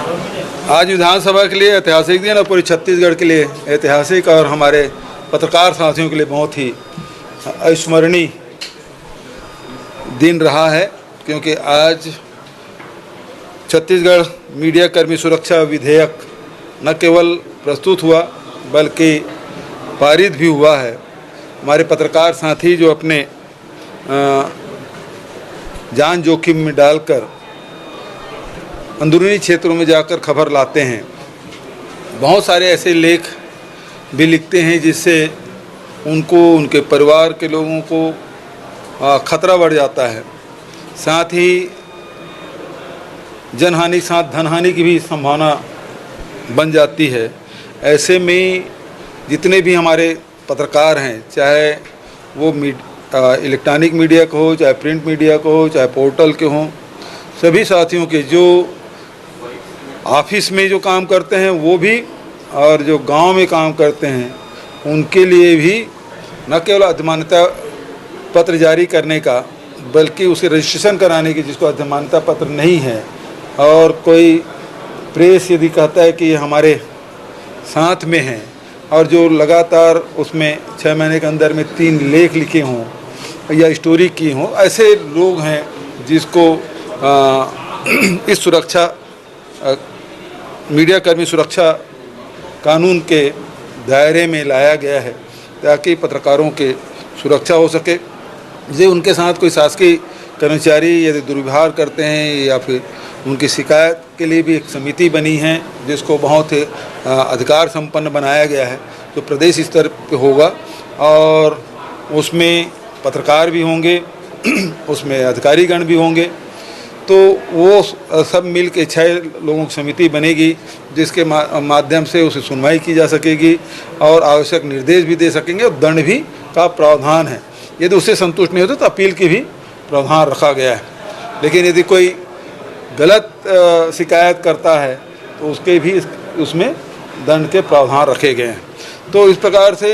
आज विधानसभा के लिए ऐतिहासिक दिन और पूरी छत्तीसगढ़ के लिए ऐतिहासिक और हमारे पत्रकार साथियों के लिए बहुत ही अविस्मरणीय दिन रहा है, क्योंकि आज छत्तीसगढ़ मीडिया कर्मी सुरक्षा विधेयक न केवल प्रस्तुत हुआ बल्कि पारित भी हुआ है। हमारे पत्रकार साथी जो अपने जान जोखिम में डालकर अंदरूनी क्षेत्रों में जाकर खबर लाते हैं, बहुत सारे ऐसे लेख भी लिखते हैं जिससे उनको, उनके परिवार के लोगों को खतरा बढ़ जाता है। साथ ही जनहानि के साथ धनहानि की भी संभावना बन जाती है। ऐसे में जितने भी हमारे पत्रकार हैं, चाहे वो इलेक्ट्रॉनिक मीडिया को हो, चाहे प्रिंट मीडिया को हो, चाहे पोर्टल के हों, सभी साथियों के जो ऑफिस में जो काम करते हैं वो भी और जो गांव में काम करते हैं उनके लिए भी न केवल अधमान्यता पत्र जारी करने का बल्कि उसे रजिस्ट्रेशन कराने की, जिसको अधमान्यता पत्र नहीं है, और कोई प्रेस यदि कहता है कि हमारे साथ में है और जो लगातार उसमें 6 महीने के अंदर में 3 लेख लिखे हों या स्टोरी की हों, ऐसे लोग हैं जिसको इस सुरक्षा मीडिया कर्मी सुरक्षा कानून के दायरे में लाया गया है ताकि पत्रकारों के सुरक्षा हो सके। यदि उनके साथ कोई शासकीय कर्मचारी यदि दुर्व्यवहार करते हैं या फिर उनकी शिकायत के लिए भी एक समिति बनी है जिसको बहुत अधिकार संपन्न बनाया गया है, जो प्रदेश स्तर पे होगा और उसमें पत्रकार भी होंगे, उसमें अधिकारीगण भी होंगे। तो वो सब मिल के 6 लोगों की समिति बनेगी जिसके माध्यम से उसे सुनवाई की जा सकेगी और आवश्यक निर्देश भी दे सकेंगे और दंड भी का प्रावधान है। यदि उससे संतुष्ट नहीं होते तो अपील की भी प्रावधान रखा गया है। लेकिन यदि कोई गलत शिकायत करता है तो उसके भी उसमें दंड के प्रावधान रखे गए हैं। तो इस प्रकार से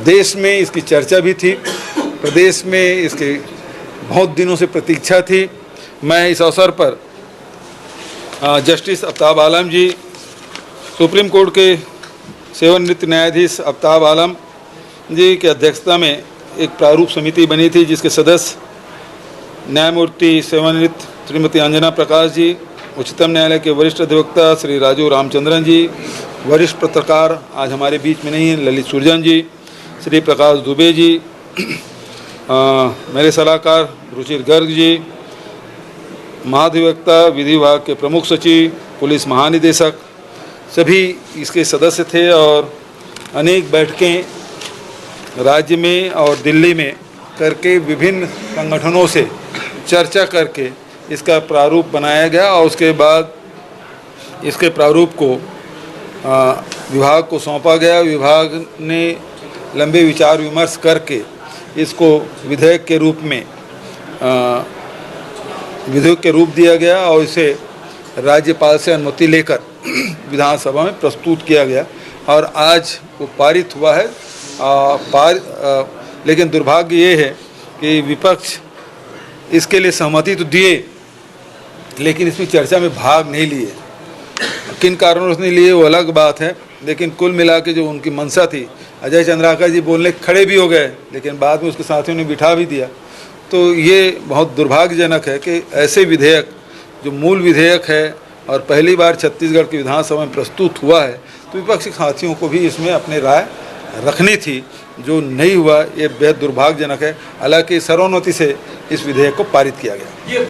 देश में इसकी चर्चा भी थी, प्रदेश में इसके बहुत दिनों से प्रतीक्षा थी। मैं इस अवसर पर जस्टिस आफ्ताब आलम जी, सुप्रीम कोर्ट के सेवानिवृत्त न्यायाधीश आफ्ताब आलम जी की अध्यक्षता में एक प्रारूप समिति बनी थी जिसके सदस्य न्यायमूर्ति सेवानिवृत्त श्रीमती अंजना प्रकाश जी, उच्चतम न्यायालय के वरिष्ठ अधिवक्ता श्री राजू रामचंद्रन जी, वरिष्ठ पत्रकार आज हमारे बीच में नहीं हैं ललित सुरजन जी, श्री प्रकाश दुबे जी, मेरे सलाहकार रुचिर गर्ग जी, महाधिवक्ता विधि विभाग के प्रमुख सचिव, पुलिस महानिदेशक, सभी इसके सदस्य थे और अनेक बैठकें राज्य में और दिल्ली में करके विभिन्न संगठनों से चर्चा करके इसका प्रारूप बनाया गया और उसके बाद इसके प्रारूप को विभाग को सौंपा गया। विभाग ने लंबे विचार विमर्श करके इसको विधेयक के रूप में विधेयक के रूप दिया गया और इसे राज्यपाल से अनुमति लेकर विधानसभा में प्रस्तुत किया गया और आज वो पारित हुआ है। लेकिन दुर्भाग्य ये है कि विपक्ष इसके लिए सहमति तो दिए लेकिन इसमें चर्चा में भाग नहीं लिए। किन कारणों से नहीं लिए वो अलग बात है, लेकिन कुल मिला के जो उनकी मंशा थी, अजय चंद्राकर जी बोलने खड़े भी हो गए लेकिन बाद में उसके साथियों ने बिठा भी दिया। तो ये बहुत दुर्भाग्यजनक है कि ऐसे विधेयक जो मूल विधेयक है और पहली बार छत्तीसगढ़ की विधानसभा में प्रस्तुत हुआ है तो विपक्षी साथियों को भी इसमें अपनी राय रखनी थी, जो नहीं हुआ। ये बेहद दुर्भाग्यजनक है। हालांकि सर्वोन्नति से इस विधेयक को पारित किया गया।